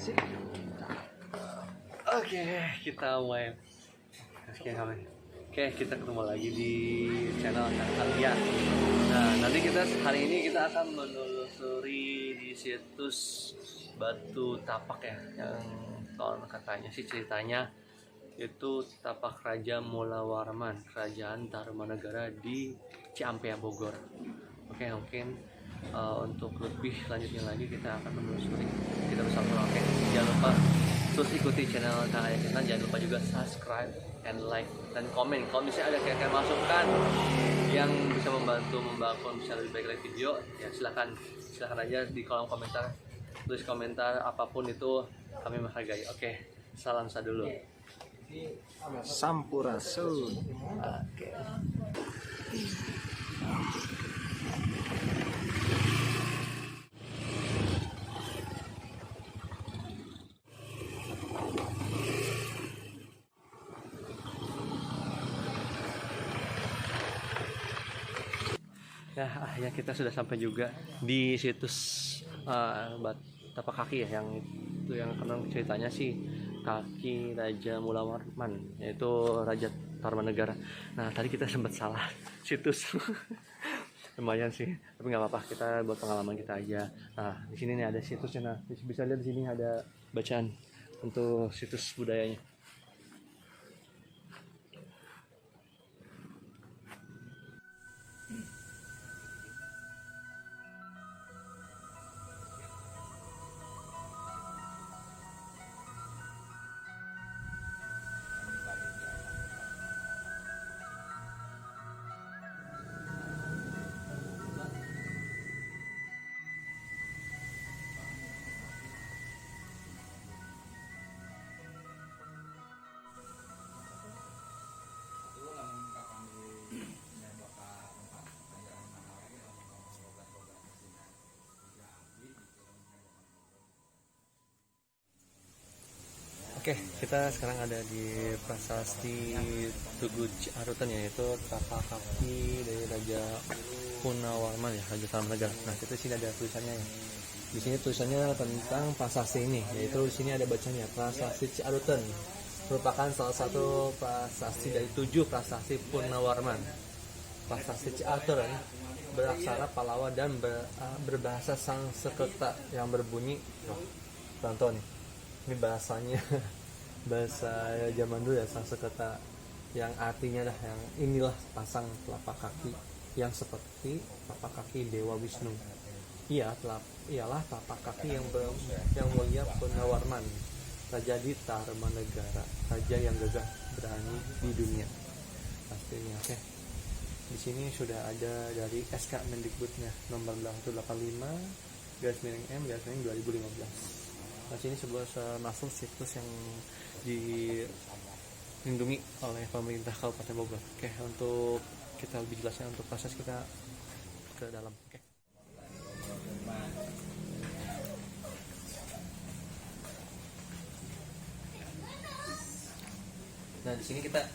Oke, kita main. Oke, kita ketemu lagi di channel Kakalia. Nah, nanti hari ini kita akan menelusuri di situs Batu Tapak ya, yang katanya sih ceritanya itu tapak Raja Mula Warman, Kerajaan Tarumanegara di Ciampea, Bogor. Oke, mungkin untuk lebih lanjutnya lagi kita akan menelusuri kita bersama. Oke, jangan lupa terus ikuti channel Kakalia kita, jangan lupa juga subscribe and like dan komen kalau misalnya ada kira-kira masukan yang bisa membantu membangun bisa lebih baik lagi video, ya silakan aja di kolom komentar, tulis komentar apapun itu, kami menghargai. Oke, salam sadulu. Sampurasun. Oke. Ya, akhirnya kita sudah sampai juga di situs tapak kaki ya, yang itu yang kenal ceritanya sih kaki Raja Mula Warman, yaitu Raja Tarumanegara. Nah, tadi kita sempat salah situs. Lumayan sih, tapi nggak apa-apa, kita buat pengalaman kita aja. Nah, di sini nih ada situsnya. Nah, bisa lihat di sini ada bacaan untuk situs budayanya. Oke, kita sekarang ada di Prasasti Tugu Ciarutan, yaitu tapak kaki dari Raja Punawarman ya, Raja Tarumanegara. Nah, itu sini ada tulisannya ya. Di sini tulisannya tentang prasasti ini, yaitu di sini ada bacanya Prasasti Ciarutan, merupakan salah satu prasasti dari 7 prasasti Punawarman. Prasasti Ciarutan beraksara Pallawa dan berbahasa Sanskerta yang berbunyi, contoh nih, ini bahasanya bahasa zaman dulu ya, Sanskerta, yang artinya dah yang inilah pasang telapak kaki yang seperti telapak kaki Dewa Wisnu. Ialah telapak kaki yang mulia Punawarman, Raja di Tarumanegara, raja yang gagah berani di dunia. Pastinya. Oke. Di sini sudah ada dari SK Mendikbudnya nomor 185/M/2015. Nah, sini sebuah masuk situs yang dilindungi oleh pemerintah Kabupaten Bogor. Oke, untuk kita lebih jelasnya untuk proses kita ke dalam. Oke. Nah, di sini kita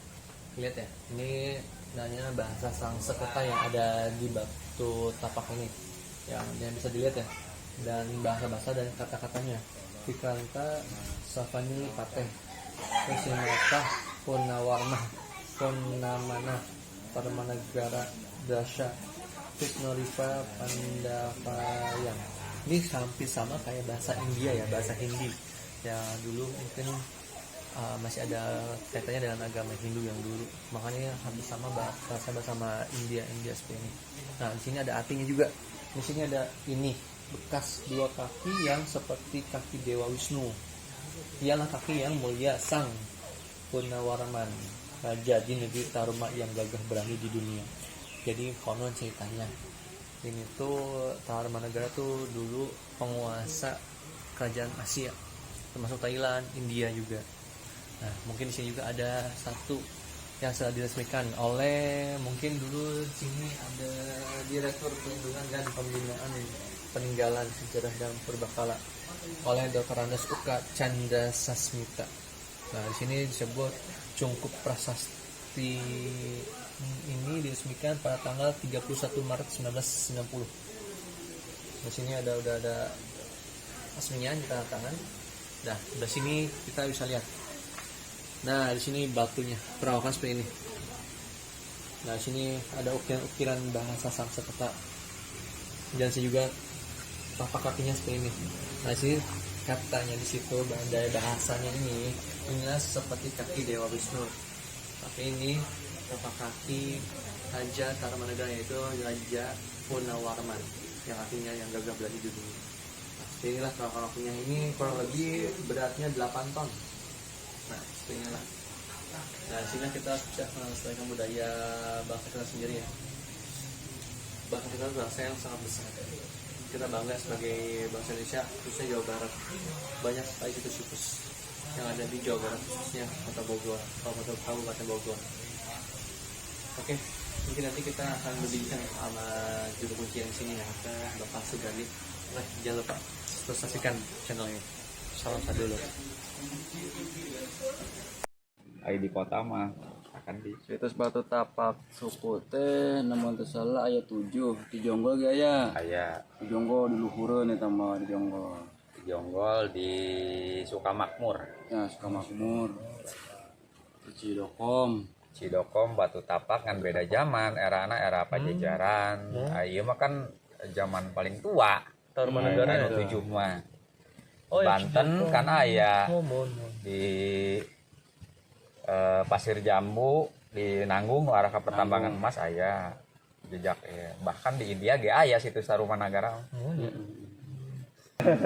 lihat ya, ini namanya bahasa Sanskerta yang ada di batu tapak ini, yang bisa dilihat ya, dan bahasa-bahasa dan kata-katanya. Tikranta Savani Pateh Kesimata Punawarma Punamana Tarumanegara Dasha Krisnoripa Pandavayam. Ini hampir sama kayak bahasa India ya, bahasa Hindi ya, dulu mungkin masih ada kaitannya dengan agama Hindu yang dulu, makanya hampir sama bahasa sama India seperti ini. Nah, di sini ada artinya juga. Di sini ada ini, bekas 2 kaki yang seperti kaki Dewa Wisnu. Ialah kaki yang mulia Sang Punawarman, raja di negeri Taruma yang gagah berani di dunia. Jadi konon ceritanya ini tuh Tarumanegara tuh dulu penguasa kerajaan Asia, termasuk Thailand, India juga. Nah, mungkin di sini juga ada satu yang sudah diresmikan oleh, mungkin dulu sini ada Direktur Perlindungan dan Pembinaan Peninggalan Sejarah dan Purbakala oleh Dr. Andes Uka Chandra Sasmita. Nah, di sini disebut Cungkup Prasasti ini diresmikan pada tanggal 31 Maret 1990. Di sini udah ada resminya di tanda tangan Nah, dari sini kita bisa lihat. Nah, di sini batunya perawakan seperti ini. Nah, di sini ada ukiran-ukiran bahasa Sanskerta. Dan sini juga tapak kakinya seperti ini. Nah, di sini katanya di situ dari bahasanya inilah seperti kaki Dewa Wisnu. Tapi ini tapak kaki Raja Tarumanegara, yaitu Raja Purnawarman, yang artinya yang gagah berani di dunia. Nah, inilah perawakan kakinya, ini kurang lebih beratnya 8 ton. Nah, seperti inilah. Nah, sini kita bisa melestarikan budaya bangsa kita sendiri ya. Bangsa kita adalah bangsa yang sangat besar. Kita bangga sebagai bangsa Indonesia, khususnya Jawa Barat. Banyak sekali situs-situs yang ada di Jawa Barat, khususnya Kota Bogor, Kabupaten Bogor. Oke, mungkin nanti kita akan berbincang sama juru kunci yang sini ya, ke Bapak Sugandi. Nah, jangan lupa terus saksikan channel ini. Salam satu dulu. Di kota mah akan di Situs Batu Tapak suku teh namun teu salah aya 7 di Jonggol ge aya. aya Di Jonggol di luhureun eta mah di Jonggol. di Jonggol di Sukamakmur, Ya Sukamakmur. Di Cidokom. Cidokom, Batu Tapak kan beda zaman, era Pajajaran. Ieu mah kan zaman paling tua. Tarumanegara Anu 7 mah. Oh, ya, Banten kan aya di Pasir Jambu, di Nanggung arah ke pertambangan emas aya jejak ya. Bahkan di India ge aya situs Tarumanegara.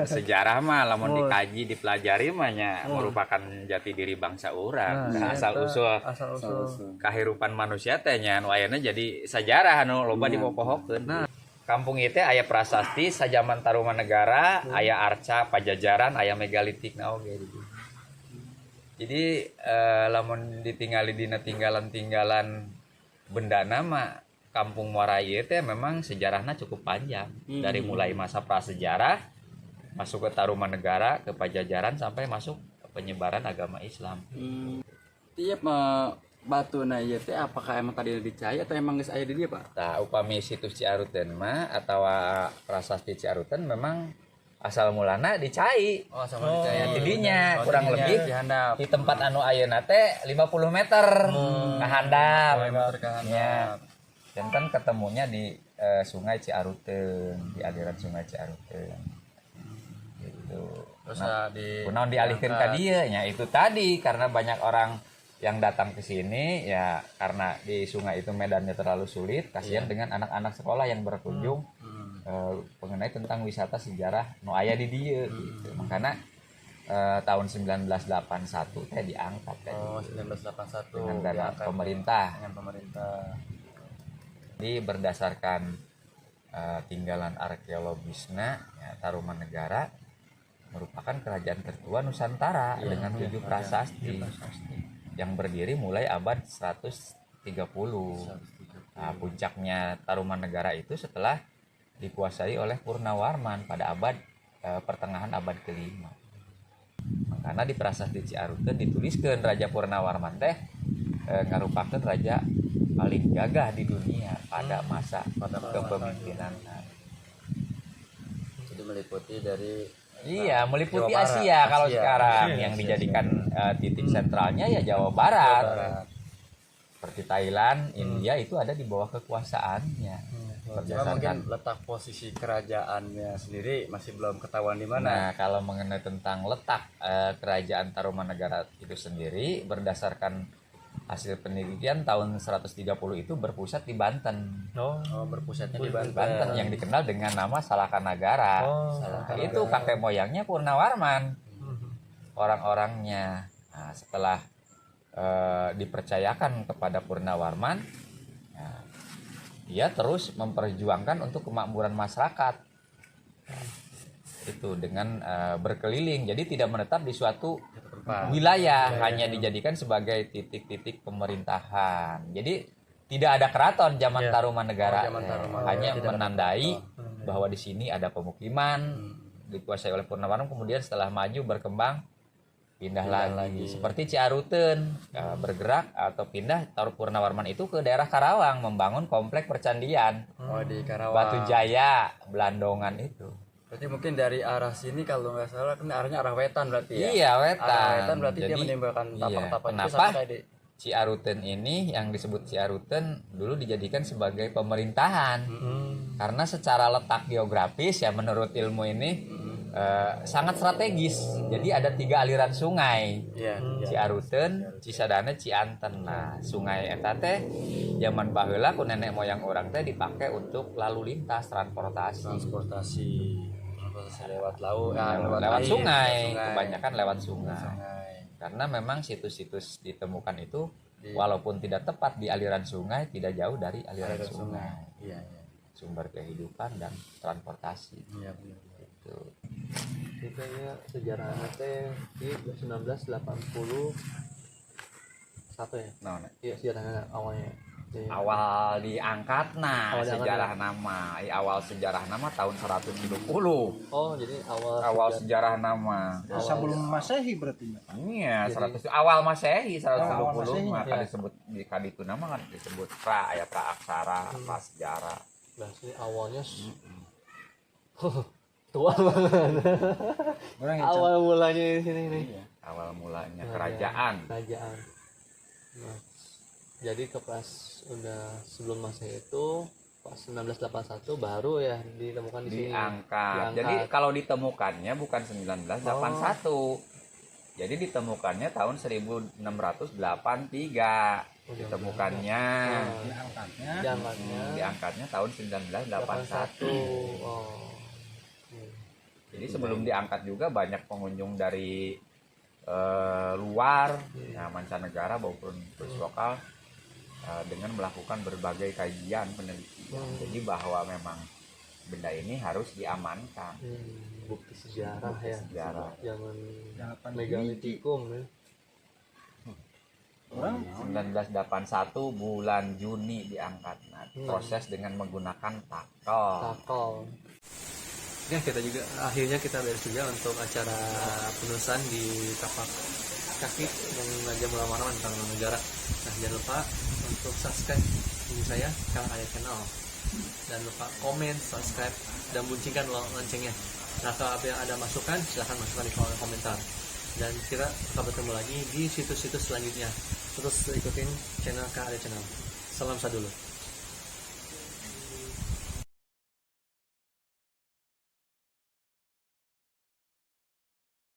Sejarah mah lamun dikaji dipelajari mah nya merupakan jati diri bangsa urang. Asal usul kahirupan manusia teh nya anu ayeuna jadi sejarah anu loba dipopohokeun. Kampung ieu teh aya prasasti sajaman Tarumanegara, aya arca Pajajaran, aya megalitik na oge. Jadi lamun ditinggali dina tinggalan-tinggalan benda nama Kampung Muara ieu teh memang sejarahnya cukup panjang. Dari mulai masa prasejarah masuk ke Tarumanegara, ke Pajajaran sampai masuk ke penyebaran agama Islam. Tiap batu na ieu teh apakah emang tadi dicai atau emang geus aya di dieu, Pak? Tah upami situs Ciaruteun mah atawa prasasti Ciaruteun memang asal mulana dicai. Oh, sama dicai. Tidinya kurang lebih dihandap. di tempat anu ayeuna teh 50 meter ka handap. Ya. Dan kan ketemunya di Sungai Ciaruteun, di aliran Sungai Ciaruteun. Gitu. Terus di Kunaon dialihkeun ka dieu nya itu tadi karena banyak orang yang datang ke sini ya karena di sungai itu medannya terlalu sulit, kasihan dengan anak-anak sekolah yang berkunjung mengenai tentang wisata sejarah nu aya di dieu gitu. Makanya tahun 1981 teh diangkat teh. Oh, 1981 dengan dana pemerintah. Jadi berdasarkan tinggalan arkeologisnya ya, Tarumanegara merupakan kerajaan tertua Nusantara dengan 7 prasasti yang berdiri mulai abad 130. Nah, puncaknya Tarumanegara itu setelah dikuasai oleh Purnawarman pada abad pertengahan abad ke-5. Makanya di prasasti Ciaruteun dituliskeun Raja Purnawarman teh ngarupakeun raja paling gagah di dunia pada masa kepemimpinan. Jadi meliputi dari meliputi Jawa Barat, Asia kalau Asia. sekarang yang dijadikan titik sentralnya ya Jawa Barat. Seperti Thailand, India itu ada di bawah kekuasaannya. Cuma mungkin letak posisi kerajaannya sendiri masih belum ketahuan di mana. Nah, kalau mengenai tentang letak kerajaan Tarumanegara itu sendiri berdasarkan hasil penelitian tahun 130 itu berpusat di Banten. Oh, berpusatnya di Banten. Banten yang dikenal dengan nama Salakanagara. Itu kakek moyangnya Purnawarman. Orang-orangnya. Nah, setelah dipercayakan kepada Purnawarman, nah, dia terus memperjuangkan untuk kemakmuran masyarakat. Itu dengan berkeliling, jadi tidak menetap di suatu wilayah, hanya dijadikan sebagai titik-titik pemerintahan. Jadi tidak ada keraton zaman Tarumanegara, hanya menandai bahwa di sini ada pemukiman dikuasai oleh Purnawarman. Kemudian setelah maju berkembang pindah lagi. Seperti Ciaruteun bergerak atau pindah Purnawarman itu ke daerah Karawang membangun komplek percandian. Oh, di Karawang. Batu Jaya, Belandongan itu. Berarti mungkin dari arah sini kalau nggak salah kan arahnya arah wetan berarti ya. Iya, wetan. Arah wetan berarti dia Jadi, menimbulkan iya. tapak-tapak itu Kenapa? sampai di Ciaruten ini yang disebut Ciaruten dulu dijadikan sebagai pemerintahan. Karena secara letak geografis ya menurut ilmu ini sangat strategis. Jadi ada 3 aliran sungai. Iya. Ciaruten, Cisadane, Cianten. Nah, sungai eta teh zaman baheula ku nenek moyang orang teh dipakai untuk lalu lintas transportasi lewat laut, lewat air, sungai. sungai. Kebanyakan lewat sungai. Sungai. Karena memang situs-situs ditemukan itu walaupun tidak tepat di aliran sungai, tidak jauh dari aliran sungai. Iya, iya. Sumber kehidupan dan transportasi. Iya, benar. Gitu. Kita ya sejarahnya teh di 1981 ya. Nah, Iya sejarahnya awalnya. Iya. awal diangkat Awal diangkat sejarah nama. Awal sejarah nama tahun 170. Oh jadi Awal sejarah nama. Sebelum Masehi berarti. Iya, 100 awal Masehi 170 awal Masehi, maka ya. disebut di kaditu nama kan disebut pra aksara, pra sejarah. Berarti awalnya tua banget. Awal mulanya di sini nih. Awal mulanya kerajaan. Kerajaan. Nah, jadi ke pas udah sebelum Masehi itu pas 1981 baru ya ditemukan di sini. Diangkat. Jadi kalau ditemukannya bukan 1981. Jadi ditemukannya tahun 1683. Ditemukannya. Diangkatnya tahun 1981. Oh. Jadi sebelum diangkat juga banyak pengunjung dari luar, ya, mancanegara maupun turis lokal dengan melakukan berbagai kajian penelitian. Jadi bahwa memang benda ini harus diamankan. Bukti sejarah ya. Sejarah. Zaman megalitikum ya. 1981 bulan Juni diangkat. Nah, proses dengan menggunakan takel. Takol. Ya kita juga akhirnya kita beres juga untuk acara penulisan di tapak kaki yang Raja Mula-Mula tentang negara. Nah jangan lupa untuk subscribe ini saya Kang Arya Channel. Dan lupa komen, subscribe dan bunyikan loncengnya. Nah kalau ada masukan silahkan masukkan di kolom komentar. Dan kita akan bertemu lagi di situs-situs selanjutnya. Terus ikutin channel Kang Arya Channel. Salam sadulu.